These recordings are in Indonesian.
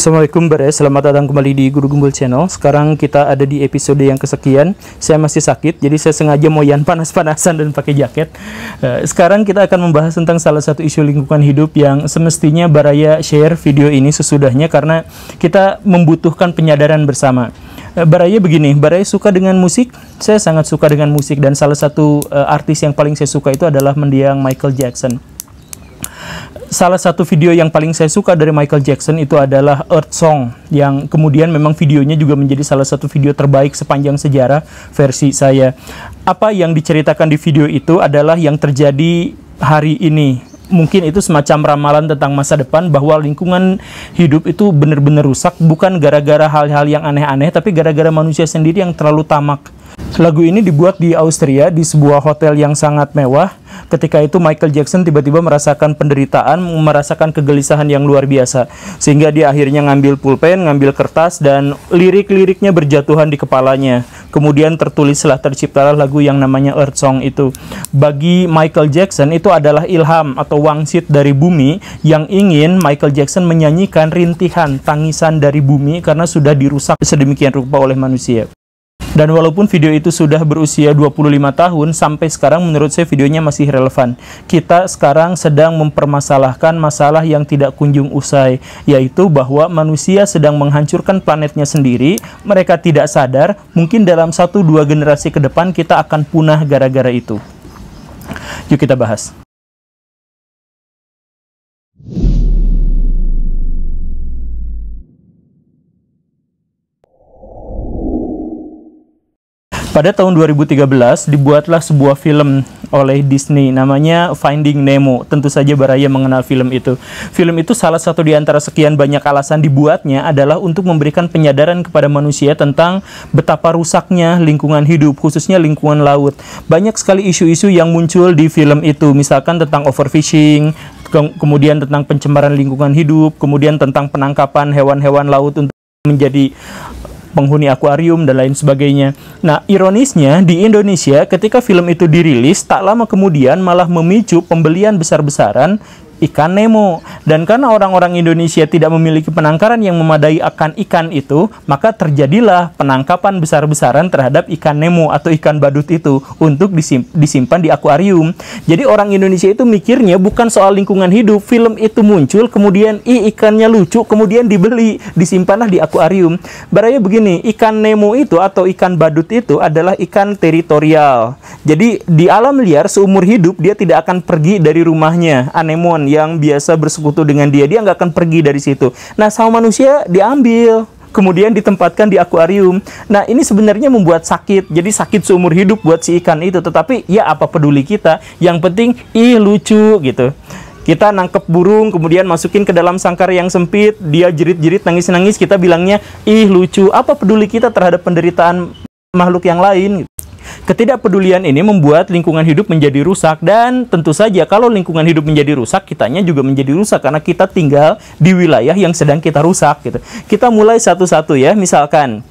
Assalamualaikum Bare, selamat datang kembali di Guru Gumbul Channel. Sekarang kita ada di episode yang kesekian. Saya masih sakit, jadi saya sengaja moyan panas-panasan dan pakai jaket. Sekarang kita akan membahas tentang salah satu isu lingkungan hidup yang semestinya Baraya share video ini sesudahnya karena kita membutuhkan penyadaran bersama. Baraya begini, Baraya suka dengan musik, saya sangat suka dengan musik, dan salah satu artis yang paling saya suka itu adalah mendiang Michael Jackson. Salah satu video yang paling saya suka dari Michael Jackson itu adalah Earth Song, yang kemudian memang videonya juga menjadi salah satu video terbaik sepanjang sejarah versi saya. Apa yang diceritakan di video itu adalah yang terjadi hari ini. Mungkin itu semacam ramalan tentang masa depan, bahwa lingkungan hidup itu benar-benar rusak, bukan gara-gara hal-hal yang aneh-aneh, tapi gara-gara manusia sendiri yang terlalu tamak. Lagu ini dibuat di Austria, di sebuah hotel yang sangat mewah. Ketika itu Michael Jackson tiba-tiba merasakan penderitaan, merasakan kegelisahan yang luar biasa. Sehingga dia akhirnya ngambil pulpen, ngambil kertas, dan lirik-liriknya berjatuhan di kepalanya. Kemudian tertulislah, terciptalah lagu yang namanya Earth Song itu. Bagi Michael Jackson itu adalah ilham atau wangsit dari bumi, yang ingin Michael Jackson menyanyikan rintihan, tangisan dari bumi karena sudah dirusak sedemikian rupa oleh manusia. Dan walaupun video itu sudah berusia 25 tahun, sampai sekarang menurut saya videonya masih relevan. Kita sekarang sedang mempermasalahkan masalah yang tidak kunjung usai, yaitu bahwa manusia sedang menghancurkan planetnya sendiri. Mereka tidak sadar, mungkin dalam 1-2 generasi ke depan kita akan punah gara-gara itu. Yuk kita bahas. Pada tahun 2013 dibuatlah sebuah film oleh Disney, namanya Finding Nemo. Tentu saja Baraya mengenal film itu. Film itu salah satu di antara sekian banyak alasan dibuatnya adalah untuk memberikan penyadaran kepada manusia tentang betapa rusaknya lingkungan hidup, khususnya lingkungan laut. Banyak sekali isu-isu yang muncul di film itu, misalkan tentang overfishing, kemudian tentang pencemaran lingkungan hidup, kemudian tentang penangkapan hewan-hewan laut untuk menjadi penghuni akuarium dan lain sebagainya. Nah, ironisnya di Indonesia ketika film itu dirilis, tak lama kemudian malah memicu pembelian besar-besaran ikan Nemo. Dan karena orang-orang Indonesia tidak memiliki penangkaran yang memadai akan ikan itu, maka terjadilah penangkapan besar-besaran terhadap ikan Nemo atau ikan badut itu untuk disimpan di akuarium. Jadi orang Indonesia itu mikirnya bukan soal lingkungan hidup. Film itu muncul, kemudian ikannya lucu, kemudian dibeli, disimpanlah di akuarium. Baraya begini, ikan Nemo itu atau ikan badut itu adalah ikan teritorial. Jadi di alam liar seumur hidup dia tidak akan pergi dari rumahnya. Anemon yang biasa bersekutu dengan dia nggak akan pergi dari situ. Nah, sama manusia diambil, kemudian ditempatkan di akuarium. Nah, ini sebenarnya membuat sakit. Jadi sakit seumur hidup buat si ikan itu. Tetapi ya apa peduli kita, yang penting lucu gitu. Kita nangkep burung, kemudian masukin ke dalam sangkar yang sempit, dia jerit-jerit, nangis-nangis, kita bilangnya lucu. Apa peduli kita terhadap penderitaan makhluk yang lain gitu. Ketidakpedulian ini membuat lingkungan hidup menjadi rusak, dan tentu saja kalau lingkungan hidup menjadi rusak, kitanya juga menjadi rusak karena kita tinggal di wilayah yang sedang kita rusak gitu. Kita mulai satu-satu ya. Misalkan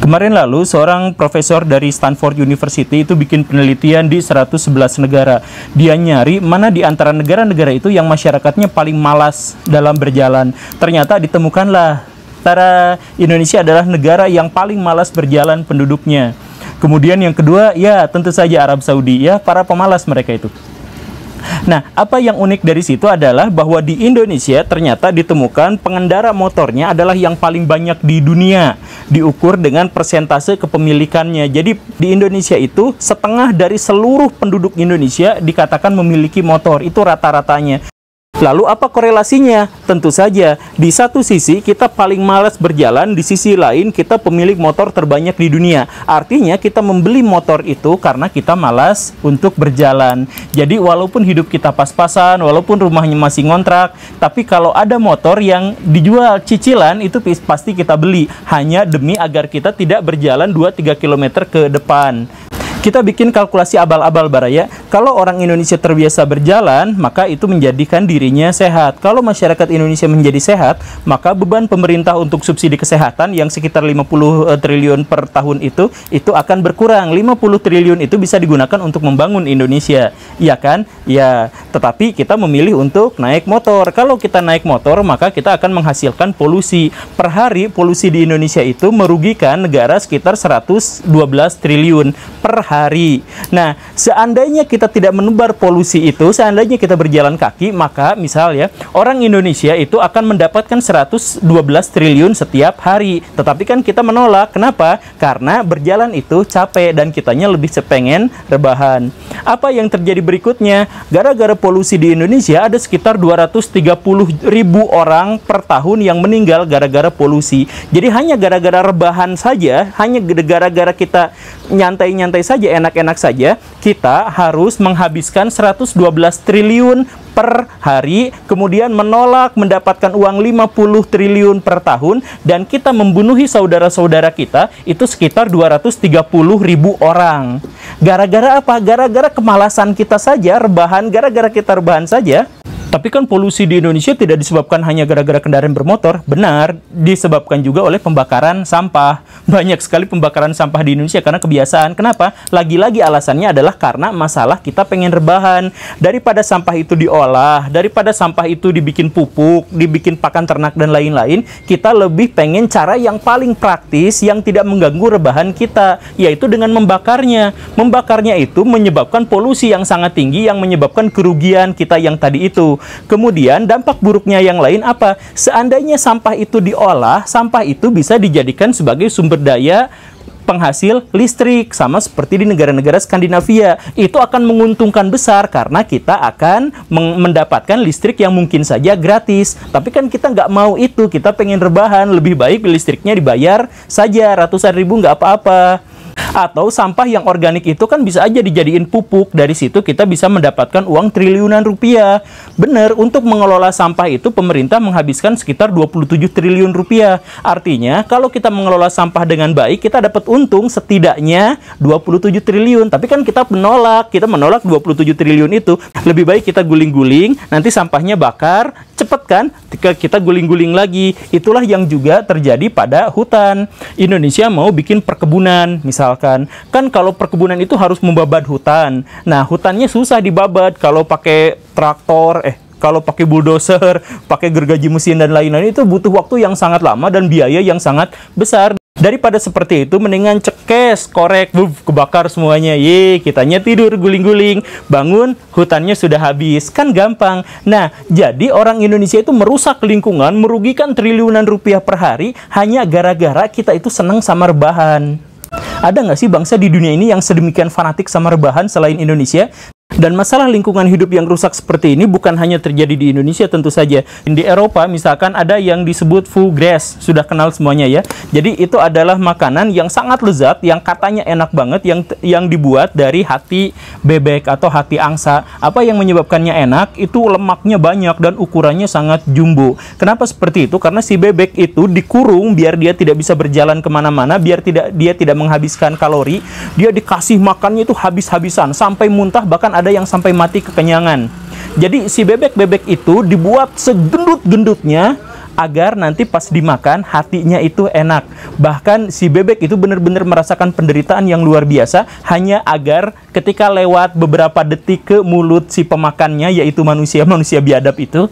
kemarin lalu seorang profesor dari Stanford University itu bikin penelitian di 111 negara. Dia nyari mana di antara negara-negara itu yang masyarakatnya paling malas dalam berjalan. Ternyata ditemukanlah Indonesia adalah negara yang paling malas berjalan penduduknya. Kemudian yang kedua, ya tentu saja Arab Saudi, ya para pemalas mereka itu. Nah, apa yang unik dari situ adalah bahwa di Indonesia ternyata ditemukan pengendara motornya adalah yang paling banyak di dunia, diukur dengan persentase kepemilikannya. Jadi di Indonesia itu setengah dari seluruh penduduk Indonesia dikatakan memiliki motor, itu rata-ratanya. Lalu apa korelasinya? Tentu saja, di satu sisi kita paling malas berjalan, di sisi lain kita pemilik motor terbanyak di dunia. Artinya kita membeli motor itu karena kita malas untuk berjalan. Jadi walaupun hidup kita pas-pasan, walaupun rumahnya masih ngontrak, tapi kalau ada motor yang dijual cicilan, itu pasti kita beli, hanya demi agar kita tidak berjalan 2-3 km ke depan. Kita bikin kalkulasi abal-abal Baraya. Kalau orang Indonesia terbiasa berjalan, maka itu menjadikan dirinya sehat. Kalau masyarakat Indonesia menjadi sehat, maka beban pemerintah untuk subsidi kesehatan yang sekitar 50 triliun per tahun itu akan berkurang. 50 triliun itu bisa digunakan untuk membangun Indonesia. Iya kan? Ya, tetapi kita memilih untuk naik motor. Kalau kita naik motor, maka kita akan menghasilkan polusi. Per hari, polusi di Indonesia itu merugikan negara sekitar 112 triliun per hari. Nah, seandainya kita tidak menebar polusi itu, seandainya kita berjalan kaki, maka misal ya, orang Indonesia itu akan mendapatkan 112 triliun setiap hari. Tetapi kan kita menolak. Kenapa? Karena berjalan itu capek dan kitanya lebih pengen rebahan. Apa yang terjadi berikutnya? Gara-gara polusi di Indonesia ada sekitar 230.000 orang per tahun yang meninggal gara-gara polusi. Jadi hanya gara-gara rebahan saja, hanya gara-gara kita nyantai-nyantai saja, enak-enak saja, kita harus menghabiskan 112 triliun per hari, kemudian menolak mendapatkan uang 50 triliun per tahun, dan kita membunuhi saudara-saudara kita itu sekitar 230.000 orang. Gara-gara apa? Gara-gara kemalasan kita saja, rebahan, gara-gara kita rebahan saja. Tapi kan polusi di Indonesia tidak disebabkan hanya gara-gara kendaraan bermotor. Benar, disebabkan juga oleh pembakaran sampah. Banyak sekali pembakaran sampah di Indonesia karena kebiasaan. Kenapa? Lagi-lagi alasannya adalah karena masalah kita pengen rebahan. Daripada sampah itu diolah, daripada sampah itu dibikin pupuk, dibikin pakan ternak dan lain-lain, kita lebih pengen cara yang paling praktis yang tidak mengganggu rebahan kita, yaitu dengan membakarnya. Membakarnya itu menyebabkan polusi yang sangat tinggi yang menyebabkan kerugian kita yang tadi itu. Kemudian dampak buruknya yang lain apa? Seandainya sampah itu diolah, sampah itu bisa dijadikan sebagai sumber daya penghasil listrik, sama seperti di negara-negara Skandinavia. Itu akan menguntungkan besar karena kita akan mendapatkan listrik yang mungkin saja gratis. Tapi kan kita nggak mau itu, kita pengen rebahan, lebih baik listriknya dibayar saja, ratusan ribu nggak apa-apa. Atau sampah yang organik itu kan bisa aja dijadiin pupuk. Dari situ kita bisa mendapatkan uang triliunan rupiah. Benar, untuk mengelola sampah itu pemerintah menghabiskan sekitar 27 triliun rupiah. Artinya kalau kita mengelola sampah dengan baik, kita dapat untung setidaknya 27 triliun. Tapi kan kita menolak 27 triliun itu. Lebih baik kita guling-guling, nanti sampahnya bakar, cepet kan? Kita guling-guling lagi. Itulah yang juga terjadi pada hutan. Indonesia mau bikin perkebunan, misalkan. Kan kalau perkebunan itu harus membabat hutan. Nah, hutannya susah dibabat kalau pakai traktor, kalau pakai bulldozer, pakai gergaji mesin dan lain-lain, itu butuh waktu yang sangat lama dan biaya yang sangat besar. Daripada seperti itu, mendingan cekes, korek, kebakar semuanya. Kitanya tidur guling-guling, bangun, hutannya sudah habis. Kan gampang. Nah, jadi orang Indonesia itu merusak lingkungan, merugikan triliunan rupiah per hari, hanya gara-gara kita itu senang sama rebahan. Ada nggak sih bangsa di dunia ini yang sedemikian fanatik sama rebahan selain Indonesia? Dan masalah lingkungan hidup yang rusak seperti ini bukan hanya terjadi di Indonesia tentu saja. Di Eropa misalkan ada yang disebut foie gras, sudah kenal semuanya ya. Jadi itu adalah makanan yang sangat lezat, yang katanya enak banget, yang dibuat dari hati bebek atau hati angsa. Apa yang menyebabkannya enak? Itu lemaknya banyak dan ukurannya sangat jumbo. Kenapa seperti itu? Karena si bebek itu dikurung biar dia tidak bisa berjalan kemana-mana, biar dia tidak menghabiskan kalori. Dia dikasih makannya itu habis-habisan sampai muntah, bahkan ada yang sampai mati kekenyangan. Jadi si bebek-bebek itu dibuat segendut-gendutnya agar nanti pas dimakan hatinya itu enak. Bahkan si bebek itu benar-benar merasakan penderitaan yang luar biasa hanya agar ketika lewat beberapa detik ke mulut si pemakannya, yaitu manusia biadab itu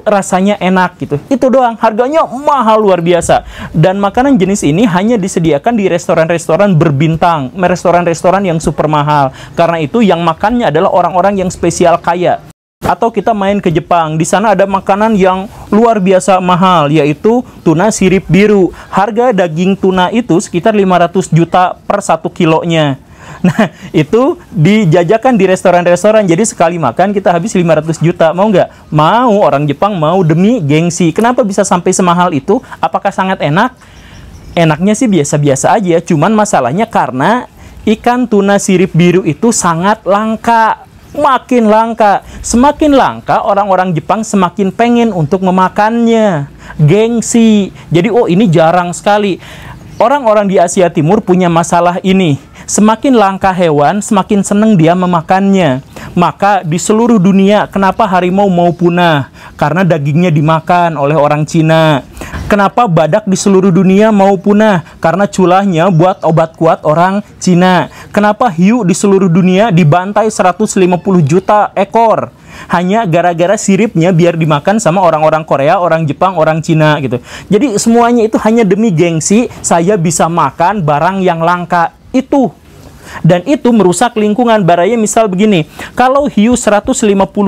rasanya enak gitu. Itu doang, harganya mahal luar biasa. Dan makanan jenis ini hanya disediakan di restoran-restoran berbintang, restoran-restoran yang super mahal. Karena itu yang makannya adalah orang-orang yang spesial kaya. Atau kita main ke Jepang, di sana ada makanan yang luar biasa mahal, yaitu tuna sirip biru. Harga daging tuna itu sekitar 500 juta per 1 kilonya. Nah, itu dijajakan di restoran-restoran. Jadi sekali makan kita habis 500 juta. Mau nggak? Mau, orang Jepang mau demi gengsi. Kenapa bisa sampai semahal itu? Apakah sangat enak? Enaknya sih biasa-biasa aja. Cuman masalahnya karena ikan tuna sirip biru itu sangat langka. Makin langka. Semakin langka, orang-orang Jepang semakin pengen untuk memakannya. Gengsi. Jadi, oh ini jarang sekali. Orang-orang di Asia Timur punya masalah ini. Semakin langka hewan, semakin senang dia memakannya. Maka di seluruh dunia, kenapa harimau mau punah? Karena dagingnya dimakan oleh orang Cina. Kenapa badak di seluruh dunia mau punah? Karena culahnya buat obat kuat orang Cina. Kenapa hiu di seluruh dunia dibantai 150 juta ekor? Hanya gara-gara siripnya biar dimakan sama orang-orang Korea, orang Jepang, orang Cina gitu. Jadi semuanya itu hanya demi gengsi, saya bisa makan barang yang langka itu. Dan itu merusak lingkungan. Baraya misal begini, kalau hiu 150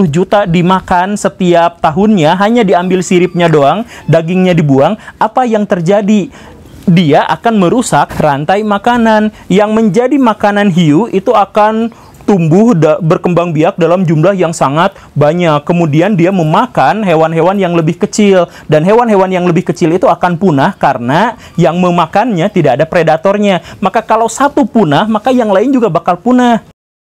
juta dimakan setiap tahunnya, hanya diambil siripnya doang, dagingnya dibuang, apa yang terjadi? Dia akan merusak rantai makanan. Yang menjadi makanan hiu itu akan tumbuh berkembang biak dalam jumlah yang sangat banyak. Kemudian dia memakan hewan-hewan yang lebih kecil, dan hewan-hewan yang lebih kecil itu akan punah karena yang memakannya tidak ada predatornya. Maka kalau satu punah, maka yang lain juga bakal punah.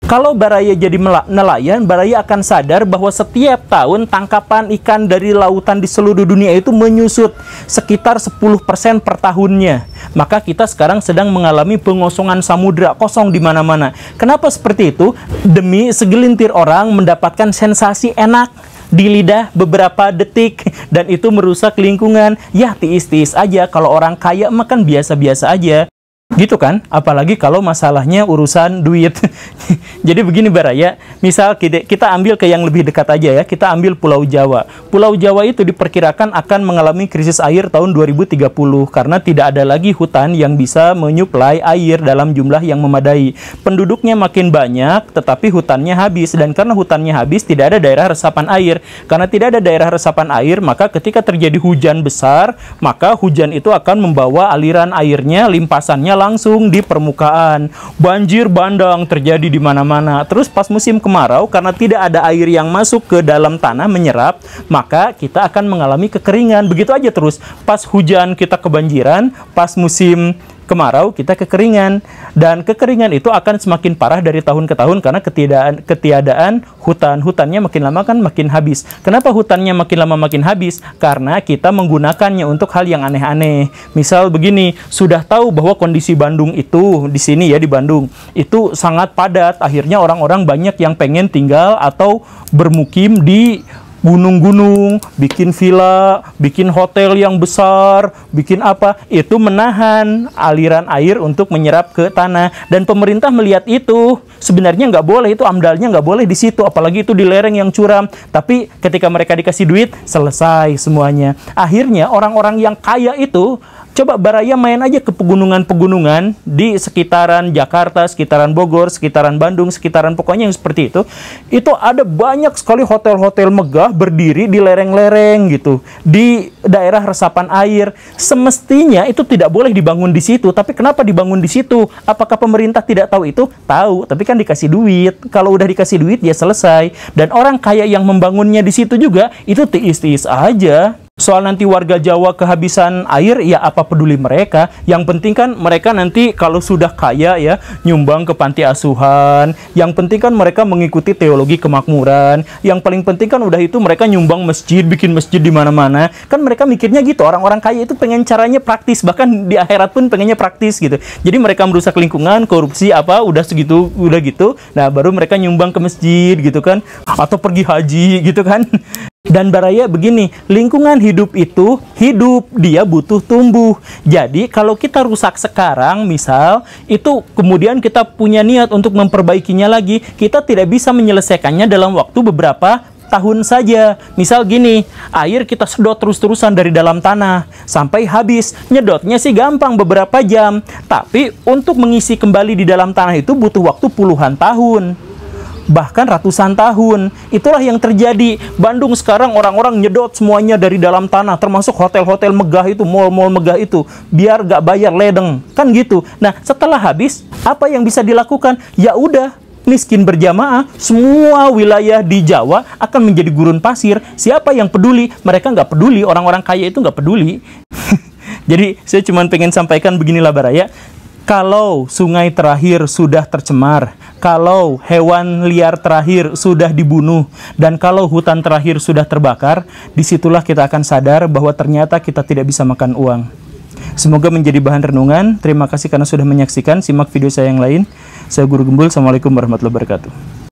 Kalau Baraya jadi nelayan, Baraya akan sadar bahwa setiap tahun tangkapan ikan dari lautan di seluruh dunia itu menyusut sekitar 10% per tahunnya. Maka kita sekarang sedang mengalami pengosongan samudra, kosong di mana-mana. Kenapa seperti itu? Demi segelintir orang mendapatkan sensasi enak di lidah beberapa detik, dan itu merusak lingkungan. Ya tiis-tiis aja, kalau orang kaya makan biasa-biasa aja. Gitu kan? Apalagi kalau masalahnya urusan duit. Jadi begini Baraya, misal kita ambil ke yang lebih dekat aja ya, kita ambil Pulau Jawa. Pulau Jawa itu diperkirakan akan mengalami krisis air tahun 2030 karena tidak ada lagi hutan yang bisa menyuplai air dalam jumlah yang memadai. Penduduknya makin banyak, tetapi hutannya habis, dan karena hutannya habis tidak ada daerah resapan air. Karena tidak ada daerah resapan air, maka ketika terjadi hujan besar, maka hujan itu akan membawa aliran airnya, limpasannya langsung di permukaan. Banjir bandang terjadi di mana-mana. Terus pas musim kemarau, karena tidak ada air yang masuk ke dalam tanah menyerap, maka kita akan mengalami kekeringan. Begitu aja terus. Pas hujan kita kebanjiran, pas musim kemarau kita kekeringan, dan kekeringan itu akan semakin parah dari tahun ke tahun karena ketiadaan hutannya makin lama kan makin habis. Kenapa hutannya makin lama makin habis? Karena kita menggunakannya untuk hal yang aneh-aneh. Misal begini, sudah tahu bahwa kondisi Bandung itu di sini ya, di Bandung itu sangat padat, akhirnya orang-orang banyak yang pengen tinggal atau bermukim di gunung-gunung, bikin villa, bikin hotel yang besar, bikin apa, itu menahan aliran air untuk menyerap ke tanah. Dan pemerintah melihat itu, sebenarnya nggak boleh, itu amdalnya nggak boleh di situ, apalagi itu di lereng yang curam. Tapi ketika mereka dikasih duit, selesai semuanya. Akhirnya orang-orang yang kaya itu, coba Baraya main aja ke pegunungan-pegunungan di sekitaran Jakarta, sekitaran Bogor, sekitaran Bandung, sekitaran pokoknya yang seperti itu. Itu ada banyak sekali hotel-hotel megah berdiri di lereng-lereng gitu, di daerah resapan air. Semestinya itu tidak boleh dibangun di situ, tapi kenapa dibangun di situ? Apakah pemerintah tidak tahu itu? Tahu, tapi kan dikasih duit. Kalau udah dikasih duit, ya selesai. Dan orang kaya yang membangunnya di situ juga, itu tiis-tiis aja. Soal nanti warga Jawa kehabisan air, ya apa peduli mereka. Yang penting kan mereka nanti kalau sudah kaya ya, nyumbang ke panti asuhan. Yang penting kan mereka mengikuti teologi kemakmuran. Yang paling penting kan udah itu mereka nyumbang masjid, bikin masjid di mana-mana. Kan mereka mikirnya gitu, orang-orang kaya itu pengen caranya praktis, bahkan di akhirat pun pengennya praktis gitu. Jadi mereka merusak lingkungan, korupsi apa, udah segitu, udah gitu. Nah, baru mereka nyumbang ke masjid gitu kan, atau pergi haji gitu kan. Dan Baraya begini, lingkungan hidup itu hidup, dia butuh tumbuh. Jadi kalau kita rusak sekarang, misal, itu kemudian kita punya niat untuk memperbaikinya lagi, kita tidak bisa menyelesaikannya dalam waktu beberapa tahun saja. Misal gini, air kita sedot terus-terusan dari dalam tanah sampai habis. Nyedotnya sih gampang, beberapa jam. Tapi untuk mengisi kembali di dalam tanah itu butuh waktu puluhan tahun, bahkan ratusan tahun. Itulah yang terjadi. Bandung sekarang orang-orang nyedot semuanya dari dalam tanah, termasuk hotel-hotel megah itu, mall-mall megah itu, biar gak bayar ledeng, kan gitu. Nah, setelah habis, apa yang bisa dilakukan? Ya udah, miskin berjamaah, semua wilayah di Jawa akan menjadi gurun pasir. Siapa yang peduli? Mereka nggak peduli, orang-orang kaya itu nggak peduli. Jadi, saya cuma pengen sampaikan beginilah Baraya. Kalau sungai terakhir sudah tercemar, kalau hewan liar terakhir sudah dibunuh, dan kalau hutan terakhir sudah terbakar, disitulah kita akan sadar bahwa ternyata kita tidak bisa makan uang. Semoga menjadi bahan renungan. Terima kasih karena sudah menyaksikan. Simak video saya yang lain. Saya Guru Gembul. Assalamualaikum warahmatullahi wabarakatuh.